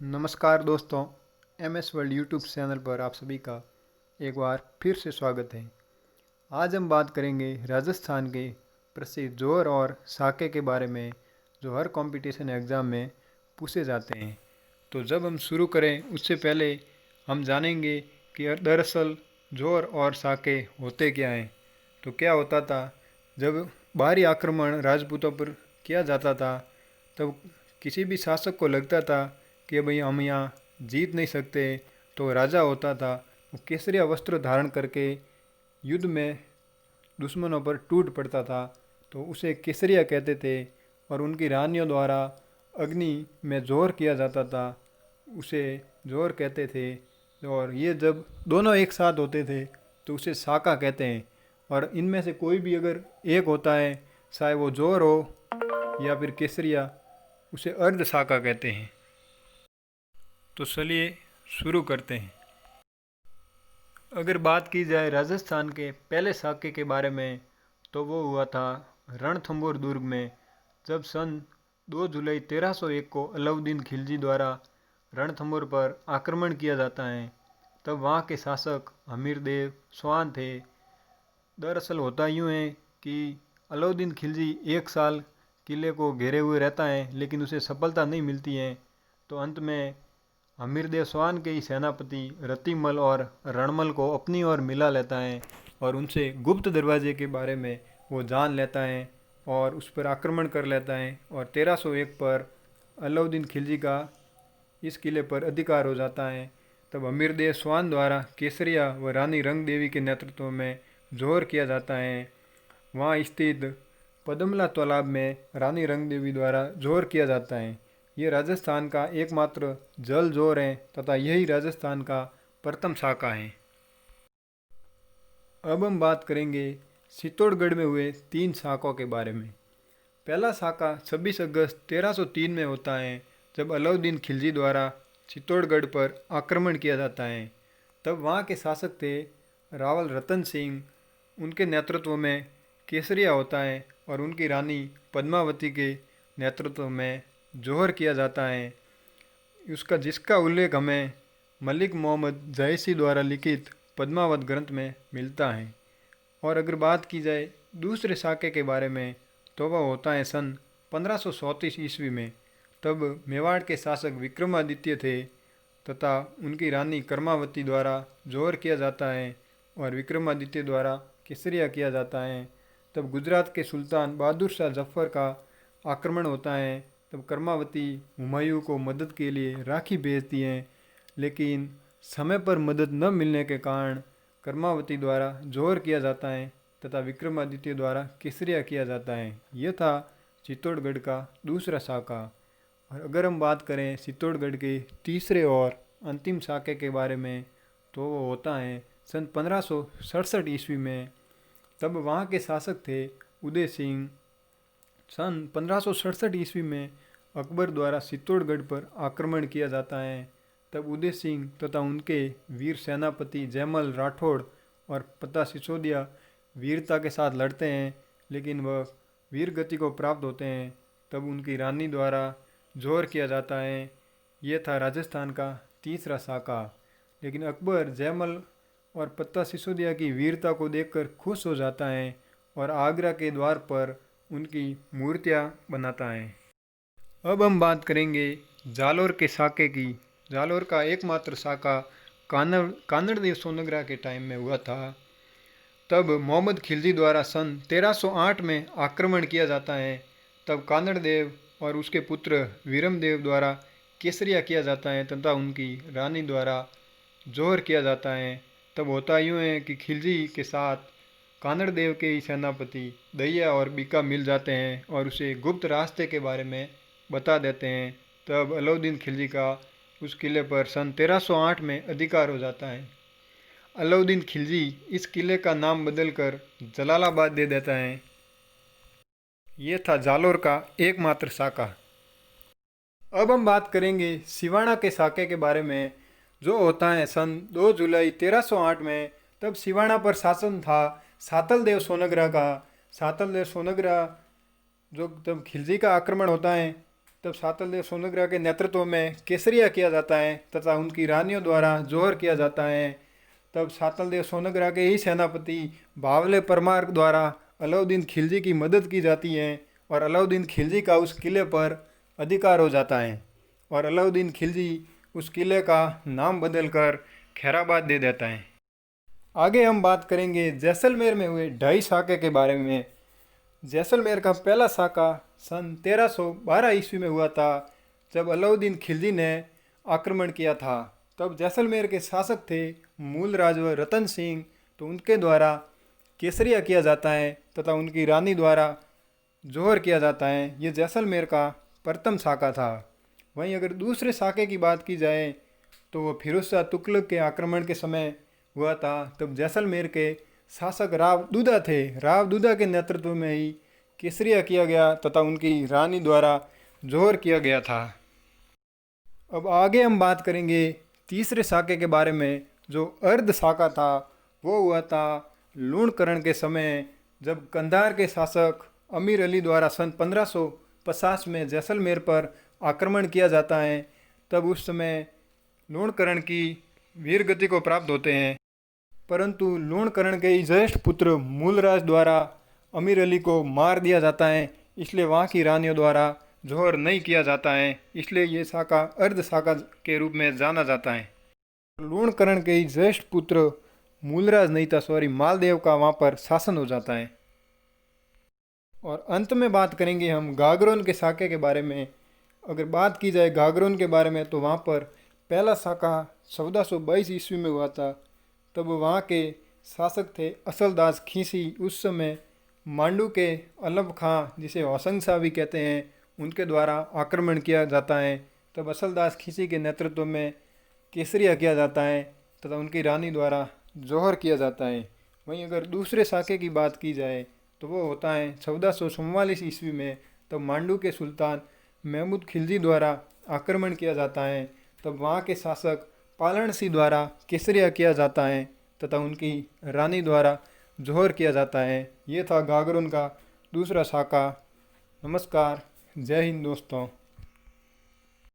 नमस्कार दोस्तों, M S world YouTube channel पर आप सभी का एक बार फिर से स्वागत है। आज हम बात करेंगे राजस्थान के प्रसिद्ध जोर और साके के बारे में, जो हर कंपटीशन एग्ज़ाम में पूछे जाते हैं। तो जब हम शुरू करें उससे पहले हम जानेंगे कि दरअसल जोर और साके होते क्या हैं। तो क्या होता था, जब बाहरी आक्रमण राजपूतों पर किया जाता था तब किसी भी शासक को लगता था कि भाई हम यहाँ जीत नहीं सकते, तो राजा होता था वो केसरिया वस्त्र धारण करके युद्ध में दुश्मनों पर टूट पड़ता था, तो उसे केसरिया कहते थे। और उनकी रानियों द्वारा अग्नि में जोर किया जाता था, उसे जोर कहते थे। और ये जब दोनों एक साथ होते थे तो उसे साका कहते हैं। और इनमें से कोई भी अगर एक होता है, चाहे वो जोर हो या फिर केसरिया, उसे अर्ध साका कहते हैं। तो चलिए शुरू करते हैं। अगर बात की जाए राजस्थान के पहले साके के बारे में, तो वो हुआ था रणथंभौर दुर्ग में, जब सन 2 जुलाई 1301 को अलाउद्दीन खिलजी द्वारा रणथंभौर पर आक्रमण किया जाता है। तब वहाँ के शासक हमीरदेव चौहान थे। दरअसल होता यूँ है कि अलाउद्दीन खिलजी एक साल किले को घेरे हुए रहता है, लेकिन उसे सफलता नहीं मिलती है। तो अंत में हमीरदेव चौहान के ही सेनापति रतिमल और रणमल को अपनी ओर मिला लेता है और उनसे गुप्त दरवाजे के बारे में वो जान लेता है और उस पर आक्रमण कर लेता है। और 1301 पर अलाउद्दीन खिलजी का इस किले पर अधिकार हो जाता है। तब हमीरदेव चौहान द्वारा केसरिया व रानी रंग देवी के नेतृत्व में जोहर किया जाता है। वहाँ स्थित पदमला तालाब में रानी रंग देवी द्वारा जोहर किया जाता है। ये राजस्थान का एकमात्र जल जोर है तथा यही राजस्थान का प्रथम शाखा है। अब हम बात करेंगे चित्तौड़गढ़ में हुए 3 शाखाओं के बारे में। पहला शाखा 26 अगस्त 1303 में होता है, जब अलाउद्दीन खिलजी द्वारा चित्तौड़गढ़ पर आक्रमण किया जाता है। तब वहाँ के शासक थे रावल रतन सिंह। उनके नेतृत्व में केसरिया होता है और उनकी रानी पद्मावती के नेतृत्व में जोहर किया जाता है। जिसका उल्लेख हमें मलिक मोहम्मद जायसी द्वारा लिखित पद्मावत ग्रंथ में मिलता है। और अगर बात की जाए दूसरे शाके के बारे में, तो वह होता है सन 1534 ईस्वी में। तब मेवाड़ के शासक विक्रमादित्य थे तथा उनकी रानी कर्मावती द्वारा जोहर किया जाता है और विक्रमादित्य द्वारा केसरिया किया जाता है। तब गुजरात के सुल्तान बहादुर शाह जफ़र का आक्रमण होता है। तब कर्मावती हुमायूं को मदद के लिए राखी भेजती हैं, लेकिन समय पर मदद न मिलने के कारण कर्मावती द्वारा जोहर किया जाता है तथा विक्रमादित्य द्वारा केसरिया किया जाता है। यह था चित्तौड़गढ़ का दूसरा शाखा। और अगर हम बात करें चित्तौड़गढ़ के तीसरे और अंतिम शाखे के बारे में, तो वो होता है सन 1567 ईस्वी में। तब वहाँ के शासक थे उदय सिंह। सन 1567 ईस्वी में अकबर द्वारा चित्तौड़गढ़ पर आक्रमण किया जाता है। तब उदय सिंह तथा उनके वीर सेनापति जयमल राठौड़ और पता सिसोदिया वीरता के साथ लड़ते हैं, लेकिन वह वीर गति को प्राप्त होते हैं। तब उनकी रानी द्वारा जोहर किया जाता है। यह था राजस्थान का तीसरा शाखा। लेकिन अकबर जयमल और पत्ता सिसोदिया की वीरता को देखकर खुश हो जाता है और आगरा के द्वार पर उनकी मूर्तियाँ बनाता है। अब हम बात करेंगे जालोर के शाखे की। जालोर का एकमात्र शाखा कानड़देव सोनग्रा के टाइम में हुआ था। तब मोहम्मद खिलजी द्वारा सन 1308 में आक्रमण किया जाता है। तब कानड़देव और उसके पुत्र वीरमदेव द्वारा केसरिया किया जाता है तथा उनकी रानी द्वारा जोहर किया जाता है। तब होता यूँ है कि खिलजी के साथ कानड़देव के ही सेनापति दैया और बीका मिल जाते हैं और उसे गुप्त रास्ते के बारे में बता देते हैं। तब अलाउद्दीन खिलजी का उस किले पर सन 1308 में अधिकार हो जाता है। अलाउद्दीन खिलजी इस किले का नाम बदलकर जलालाबाद दे देता है। ये था जालोर का एकमात्र शाखा। अब हम बात करेंगे सिवाना के शाखे के बारे में, जो होता है सन 2 जुलाई 1308 में। तब सिवाना पर शासन था सातलदेव सोनग्रा का। सातलदेव सोनग्रा जो तब खिलजी का आक्रमण होता है तब सातलदेव सोनग्रा के नेतृत्व में केसरिया किया जाता है तथा उनकी रानियों द्वारा जौहर किया जाता है। तब सातलदेव सोनग्रा के ही सेनापति बावले परमार द्वारा अलाउद्दीन खिलजी की मदद की जाती है और अलाउद्दीन खिलजी का उस किले पर अधिकार हो जाता है और अलाउद्दीन खिलजी उस किले का नाम बदलकर खैराबाद दे देता है। आगे हम बात करेंगे जैसलमेर में हुए ढाई साके के बारे में। जैसलमेर का पहला साका सन 1312 ईस्वी में हुआ था, जब अलाउद्दीन खिलजी ने आक्रमण किया था। तब जैसलमेर के शासक थे मूल राजवर रतन सिंह, तो उनके द्वारा केसरिया किया जाता है तथा उनकी रानी द्वारा जौहर किया जाता है। ये जैसलमेर का प्रथम साका था। वहीं अगर दूसरे साके की बात की जाए तो वो फिरोज शाह तुगलक के आक्रमण के समय हुआ था। तब जैसलमेर के शासक राव दूदा थे। राव दूदा के नेतृत्व में ही केसरिया किया गया तथा उनकी रानी द्वारा जौहर किया गया था। अब आगे हम बात करेंगे तीसरे साके के बारे में, जो अर्ध साका था। वो हुआ था लूणकरण के समय, जब कंधार के शासक अमीर अली द्वारा सन 1550 में जैसलमेर पर आक्रमण किया जाता है। तब उस समय लूणकरण की वीरगति को प्राप्त होते हैं, परंतु लूणकरण के ज्येष्ठ पुत्र मूलराज द्वारा अमीर अली को मार दिया जाता है, इसलिए वहाँ की रानियों द्वारा जौहर नहीं किया जाता है। इसलिए ये साका अर्ध साका के रूप में जाना जाता है। लूणकरण के ज्येष्ठ पुत्र मूलराज नहीं था, मालदेव का वहाँ पर शासन हो जाता है। और अंत में बात करेंगे हम गागरोन के साके के बारे में। अगर बात की जाए गागरोन के बारे में, तो वहाँ पर पहला साका 1422 ईस्वी में हुआ था। तब वहाँ के शासक थे असलदास खीसी। उस समय मांडू के अलब खां, जिसे होसंग शाह भी कहते हैं, उनके द्वारा आक्रमण किया जाता है। तब असलदास खीसी के नेतृत्व में केसरिया किया जाता है तथा उनकी रानी द्वारा जौहर किया जाता है। वहीं अगर दूसरे साके की बात की जाए तो वो होता है 1444 ईस्वी में। तब मांडू के सुल्तान महमूद खिलजी द्वारा आक्रमण किया जाता है। तब वहाँ के शासक पालन सिंह द्वारा केसरिया किया जाता है तथा उनकी रानी द्वारा जौहर किया जाता है। ये था गागरोन का दूसरा साका। नमस्कार, जय हिंद दोस्तों।